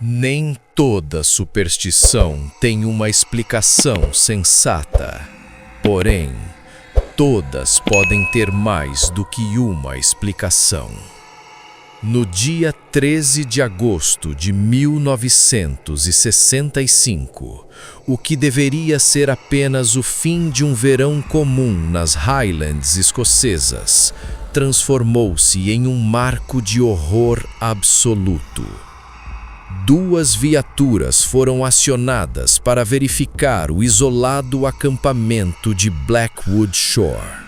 Nem toda superstição tem uma explicação sensata. Porém, todas podem ter mais do que uma explicação. No dia 13 de agosto de 1965, o que deveria ser apenas o fim de um verão comum nas Highlands escocesas, transformou-se em um marco de horror absoluto. Duas viaturas foram acionadas para verificar o isolado acampamento de Blackwood Shore.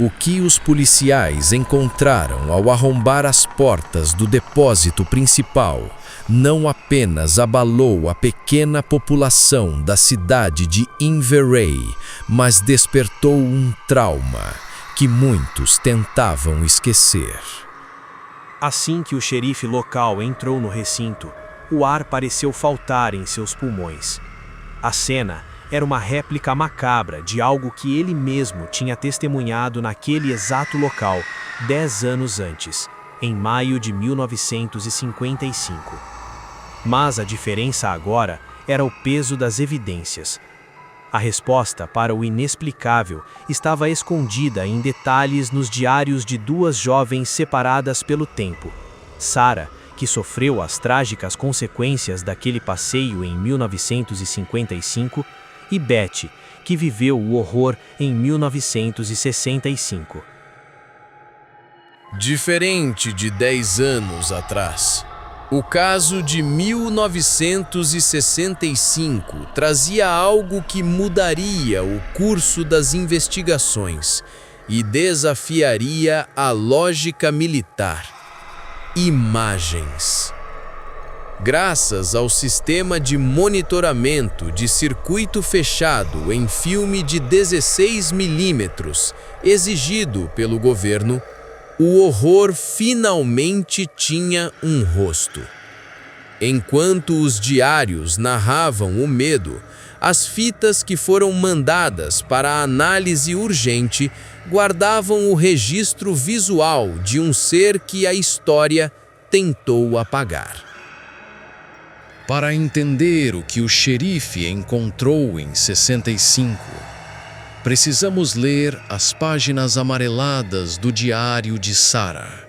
O que os policiais encontraram ao arrombar as portas do depósito principal não apenas abalou a pequena população da cidade de Inverary, mas despertou um trauma que muitos tentavam esquecer. Assim que o xerife local entrou no recinto, o ar pareceu faltar em seus pulmões. A cena era uma réplica macabra de algo que ele mesmo tinha testemunhado naquele exato local 10 anos antes, em maio de 1955. Mas a diferença agora era o peso das evidências. A resposta para o inexplicável estava escondida em detalhes nos diários de duas jovens separadas pelo tempo. Sarah, que sofreu as trágicas consequências daquele passeio em 1955, e Betty, que viveu o horror em 1965. Diferente de 10 anos atrás, o caso de 1965 trazia algo que mudaria o curso das investigações e desafiaria a lógica militar: imagens. Graças ao sistema de monitoramento de circuito fechado em filme de 16 milímetros exigido pelo governo, o horror finalmente tinha um rosto. Enquanto os diários narravam o medo, as fitas que foram mandadas para análise urgente guardavam o registro visual de um ser que a história tentou apagar. Para entender o que o xerife encontrou em 65, precisamos ler as páginas amareladas do diário de Sarah.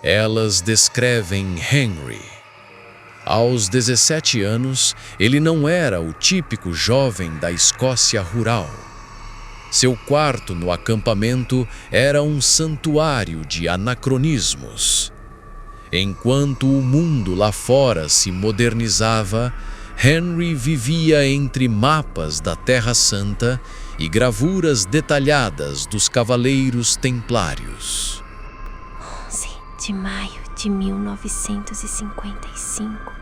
Elas descrevem Henry. Aos 17 anos, ele não era o típico jovem da Escócia rural. Seu quarto no acampamento era um santuário de anacronismos. Enquanto o mundo lá fora se modernizava, Henry vivia entre mapas da Terra Santa e gravuras detalhadas dos Cavaleiros Templários. 11 de maio de 1955.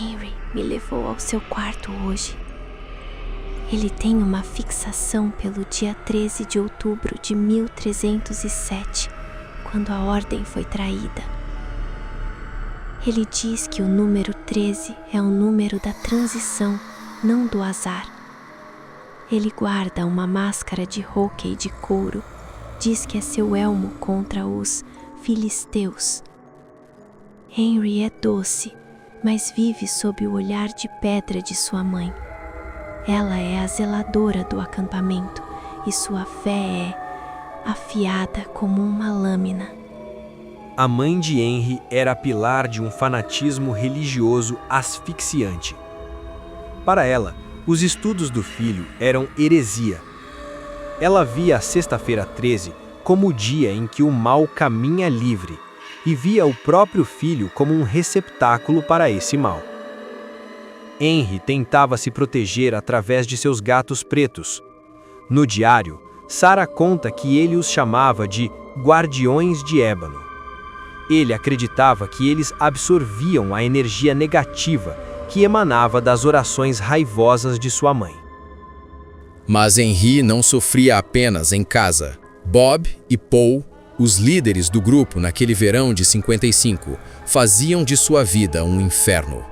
Henry me levou ao seu quarto hoje. Ele tem uma fixação pelo dia 13 de outubro de 1307, quando a ordem foi traída. Ele diz que o número 13 é o número da transição, não do azar. Ele guarda uma máscara de hóquei de couro. Diz que é seu elmo contra os filisteus. Henry é doce, mas vive sob o olhar de pedra de sua mãe. Ela é a zeladora do acampamento e sua fé é afiada como uma lâmina. A mãe de Henry era pilar de um fanatismo religioso asfixiante. Para ela, os estudos do filho eram heresia. Ela via a sexta-feira 13 como o dia em que o mal caminha livre e via o próprio filho como um receptáculo para esse mal. Henry tentava se proteger através de seus gatos pretos. No diário, Sarah conta que ele os chamava de guardiões de ébano. Ele acreditava que eles absorviam a energia negativa que emanava das orações raivosas de sua mãe. Mas Henry não sofria apenas em casa. Bob e Paul, os líderes do grupo naquele verão de 55, faziam de sua vida um inferno.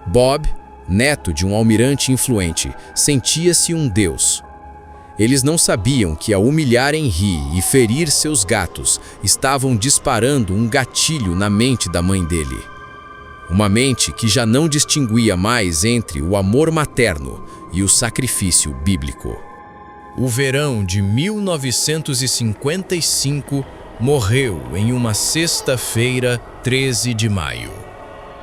Bob, neto de um almirante influente, sentia-se um deus. Eles não sabiam que ao humilhar Henry e ferir seus gatos, estavam disparando um gatilho na mente da mãe dele. Uma mente que já não distinguia mais entre o amor materno e o sacrifício bíblico. O verão de 1955 morreu em uma sexta-feira, 13 de maio.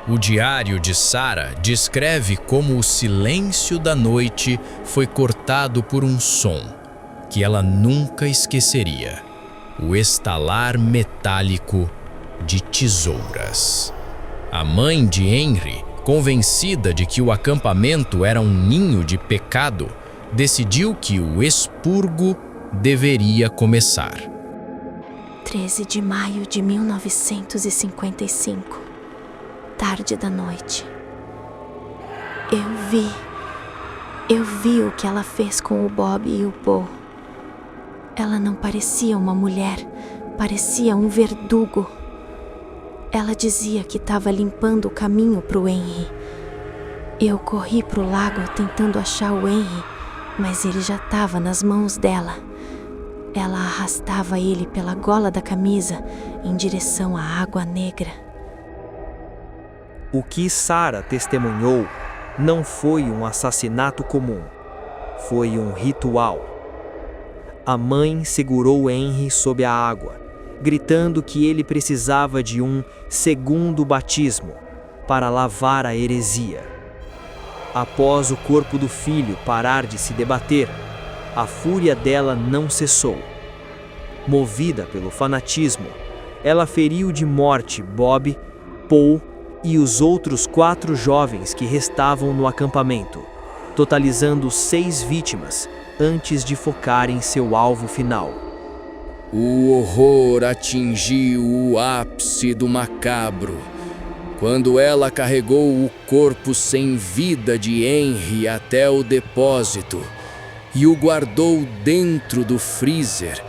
O diário de Sarah descreve como o silêncio da noite foi cortado por um som que ela nunca esqueceria: o estalar metálico de tesouras. A mãe de Henry, convencida de que o acampamento era um ninho de pecado, decidiu que o expurgo deveria começar. 13 de maio de 1955, tarde da noite. Eu vi o que ela fez com o Bob e o Bo. Ela não parecia uma mulher, parecia um verdugo. Ela dizia que estava limpando o caminho para o Henry. Eu corri para o lago tentando achar o Henry, mas ele já estava nas mãos dela. Ela arrastava ele pela gola da camisa em direção à água negra. O que Sarah testemunhou não foi um assassinato comum. Foi um ritual. A mãe segurou Henry sob a água, gritando que ele precisava de um segundo batismo para lavar a heresia. Após o corpo do filho parar de se debater, a fúria dela não cessou. Movida pelo fanatismo, ela feriu de morte Bob, Paul e os outros 4 jovens que restavam no acampamento, totalizando 6 vítimas antes de focar em seu alvo final. O horror atingiu o ápice do macabro quando ela carregou o corpo sem vida de Henry até o depósito e o guardou dentro do freezer,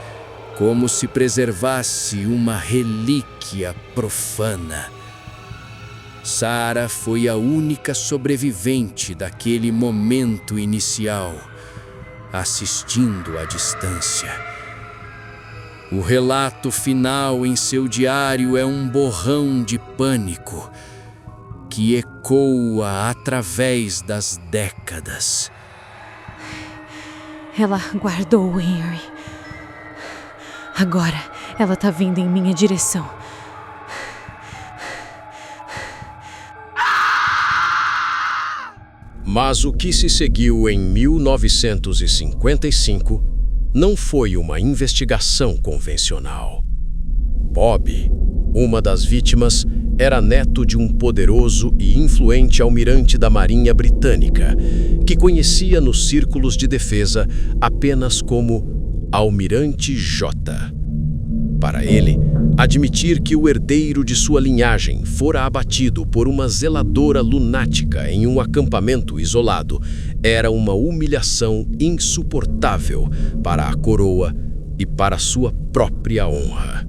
como se preservasse uma relíquia profana. Sarah foi a única sobrevivente daquele momento inicial, assistindo à distância. O relato final em seu diário é um borrão de pânico que ecoa através das décadas. Ela guardou o Henry. Agora ela tá vindo em minha direção. Mas o que se seguiu em 1955 não foi uma investigação convencional. Bob, uma das vítimas, era neto de um poderoso e influente almirante da Marinha Britânica, que conhecia nos círculos de defesa apenas como Almirante J. Para ele, admitir que o herdeiro de sua linhagem fora abatido por uma zeladora lunática em um acampamento isolado era uma humilhação insuportável para a coroa e para sua própria honra.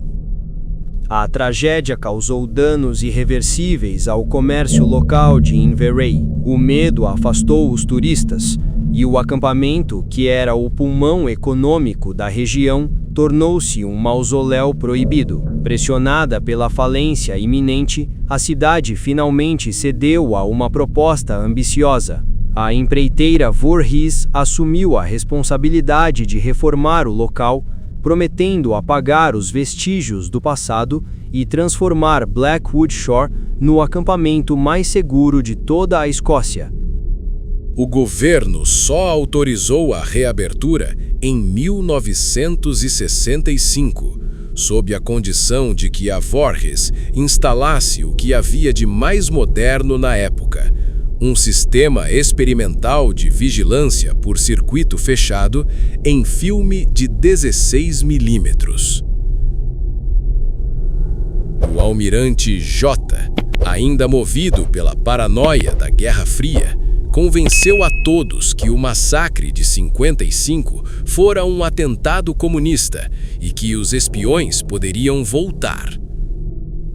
A tragédia causou danos irreversíveis ao comércio local de Inverary. O medo afastou os turistas e o acampamento, que era o pulmão econômico da região, tornou-se um mausoléu proibido. Pressionada pela falência iminente, a cidade finalmente cedeu a uma proposta ambiciosa. A empreiteira Voorhees assumiu a responsabilidade de reformar o local, prometendo apagar os vestígios do passado e transformar Blackwood Shore no acampamento mais seguro de toda a Escócia. O governo só autorizou a reabertura em 1965, sob a condição de que a Voorhees instalasse o que havia de mais moderno na época, um sistema experimental de vigilância por circuito fechado em filme de 16 milímetros. O almirante J, ainda movido pela paranoia da Guerra Fria, convenceu a todos que o massacre de 55 fora um atentado comunista e que os espiões poderiam voltar.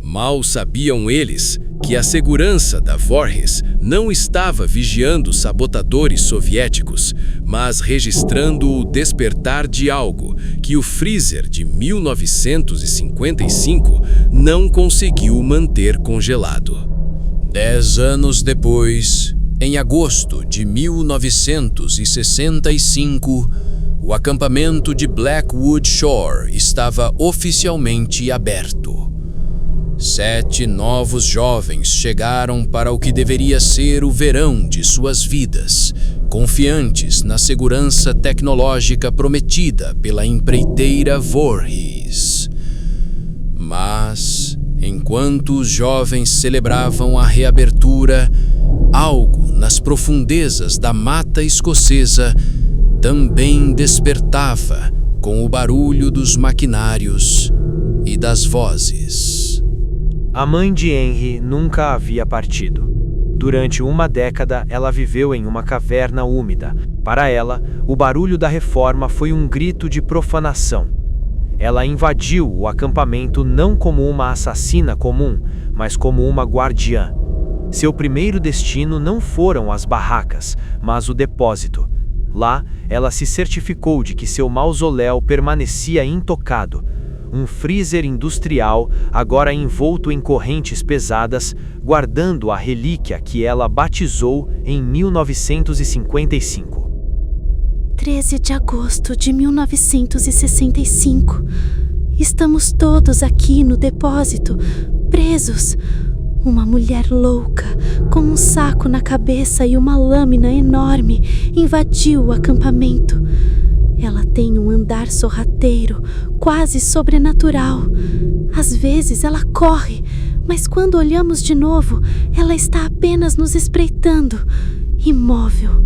Mal sabiam eles que a segurança da Voorhees não estava vigiando sabotadores soviéticos, mas registrando o despertar de algo que o freezer de 1955 não conseguiu manter congelado. 10 anos depois, em agosto de 1965, o acampamento de Blackwood Shore estava oficialmente aberto. 7 novos jovens chegaram para o que deveria ser o verão de suas vidas, confiantes na segurança tecnológica prometida pela empreiteira Voorhees. Mas, enquanto os jovens celebravam a reabertura, algo nas profundezas da mata escocesa também despertava com o barulho dos maquinários e das vozes. A mãe de Henry nunca havia partido. Durante uma década, ela viveu em uma caverna úmida. Para ela, o barulho da reforma foi um grito de profanação. Ela invadiu o acampamento não como uma assassina comum, mas como uma guardiã. Seu primeiro destino não foram as barracas, mas o depósito. Lá, ela se certificou de que seu mausoléu permanecia intocado. Um freezer industrial, agora envolto em correntes pesadas, guardando a relíquia que ela batizou em 1955. 13 de agosto de 1965. Estamos todos aqui no depósito, presos. Uma mulher louca, com um saco na cabeça e uma lâmina enorme, invadiu o acampamento. Ela tem um andar sorrateiro, quase sobrenatural. Às vezes ela corre, mas quando olhamos de novo, ela está apenas nos espreitando, imóvel.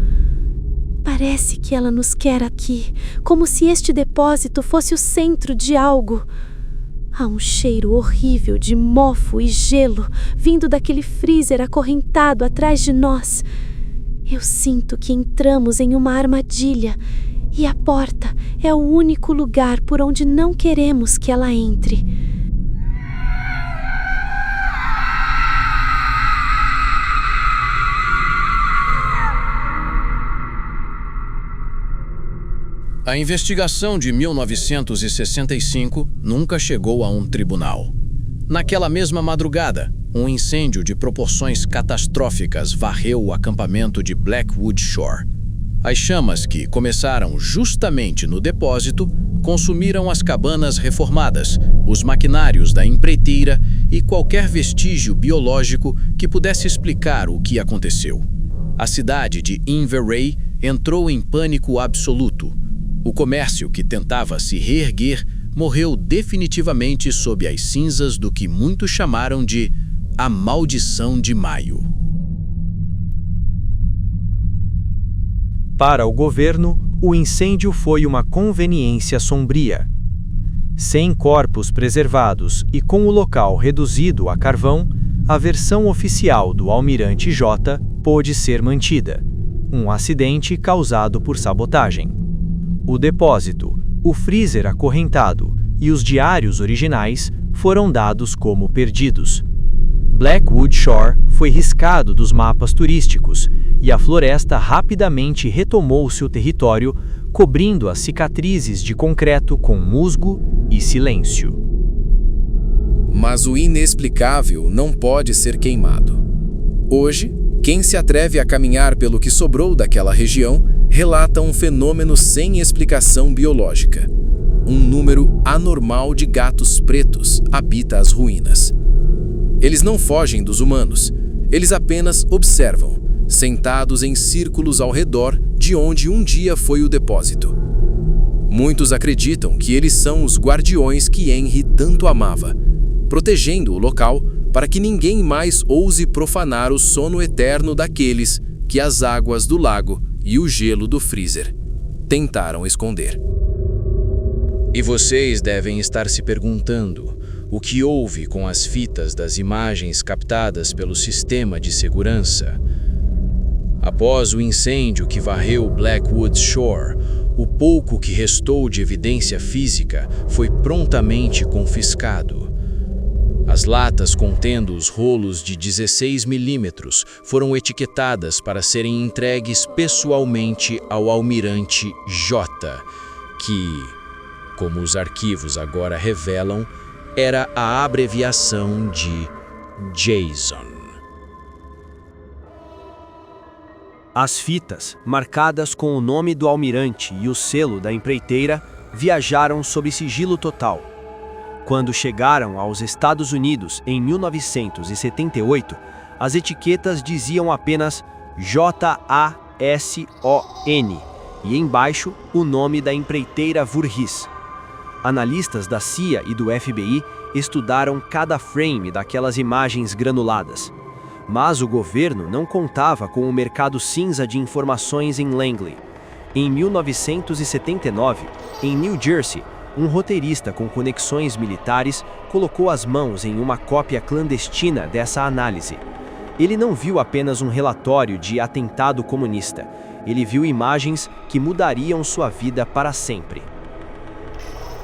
Parece que ela nos quer aqui, como se este depósito fosse o centro de algo. Há um cheiro horrível de mofo e gelo vindo daquele freezer acorrentado atrás de nós. Eu sinto que entramos em uma armadilha e a porta é o único lugar por onde não queremos que ela entre. A investigação de 1965 nunca chegou a um tribunal. Naquela mesma madrugada, um incêndio de proporções catastróficas varreu o acampamento de Blackwood Shore. As chamas, que começaram justamente no depósito, consumiram as cabanas reformadas, os maquinários da empreiteira e qualquer vestígio biológico que pudesse explicar o que aconteceu. A cidade de Inverary entrou em pânico absoluto. O comércio que tentava se reerguer morreu definitivamente sob as cinzas do que muitos chamaram de a maldição de maio. Para o governo, o incêndio foi uma conveniência sombria. Sem corpos preservados e com o local reduzido a carvão, a versão oficial do Almirante J pôde ser mantida: um acidente causado por sabotagem. O depósito, o freezer acorrentado e os diários originais foram dados como perdidos. Blackwood Shore foi riscado dos mapas turísticos e a floresta rapidamente retomou seu território, cobrindo as cicatrizes de concreto com musgo e silêncio. Mas o inexplicável não pode ser queimado. Hoje, quem se atreve a caminhar pelo que sobrou daquela região relata um fenômeno sem explicação biológica. Um número anormal de gatos pretos habita as ruínas. Eles não fogem dos humanos, eles apenas observam, sentados em círculos ao redor de onde um dia foi o depósito. Muitos acreditam que eles são os guardiões que Henry tanto amava, protegendo o local para que ninguém mais ouse profanar o sono eterno daqueles que as águas do lago e o gelo do freezer tentaram esconder. E vocês devem estar se perguntando o que houve com as fitas das imagens captadas pelo sistema de segurança. Após o incêndio que varreu Blackwood Shore, o pouco que restou de evidência física foi prontamente confiscado. As latas contendo os rolos de 16 milímetros foram etiquetadas para serem entregues pessoalmente ao Almirante J, que, como os arquivos agora revelam, era a abreviação de Jason. As fitas, marcadas com o nome do almirante e o selo da empreiteira, viajaram sob sigilo total. Quando chegaram aos Estados Unidos em 1978, as etiquetas diziam apenas JASON e embaixo o nome da empreiteira Voorhees. Analistas da CIA e do FBI estudaram cada frame daquelas imagens granuladas. Mas o governo não contava com o mercado cinza de informações em Langley. Em 1979, em New Jersey, um roteirista com conexões militares colocou as mãos em uma cópia clandestina dessa análise. Ele não viu apenas um relatório de atentado comunista. Ele viu imagens que mudariam sua vida para sempre.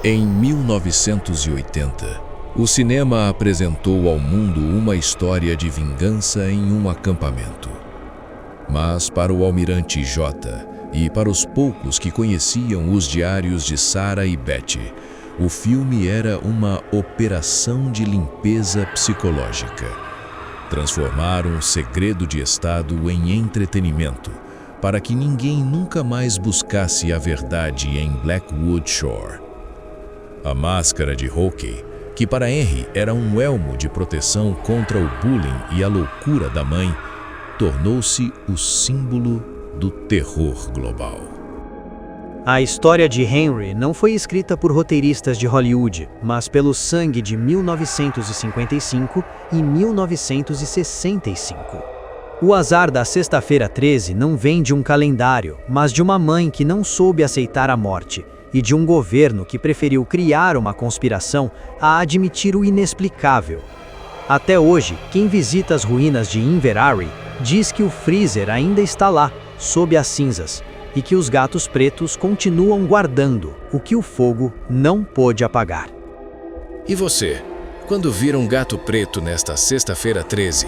Em 1980, o cinema apresentou ao mundo uma história de vingança em um acampamento. Mas para o almirante J e para os poucos que conheciam os diários de Sarah e Betty, o filme era uma operação de limpeza psicológica. Transformar um segredo de Estado em entretenimento, para que ninguém nunca mais buscasse a verdade em Blackwood Shore. A máscara de hockey, que para Henry era um elmo de proteção contra o bullying e a loucura da mãe, tornou-se o símbolo do terror global. A história de Henry não foi escrita por roteiristas de Hollywood, mas pelo sangue de 1955 e 1965. O azar da Sexta-feira 13 não vem de um calendário, mas de uma mãe que não soube aceitar a morte, e de um governo que preferiu criar uma conspiração a admitir o inexplicável. Até hoje, quem visita as ruínas de Inverary diz que o freezer ainda está lá, sob as cinzas, e que os gatos pretos continuam guardando o que o fogo não pôde apagar. E você, quando vir um gato preto nesta Sexta-feira 13,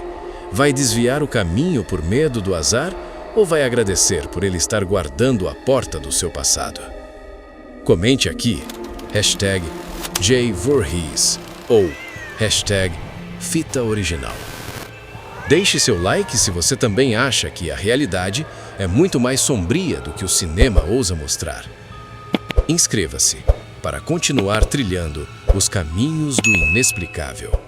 vai desviar o caminho por medo do azar ou vai agradecer por ele estar guardando a porta do seu passado? Comente aqui, #JVoorhees ou #FitaOriginal. Deixe seu like se você também acha que a realidade é muito mais sombria do que o cinema ousa mostrar. Inscreva-se para continuar trilhando os caminhos do inexplicável.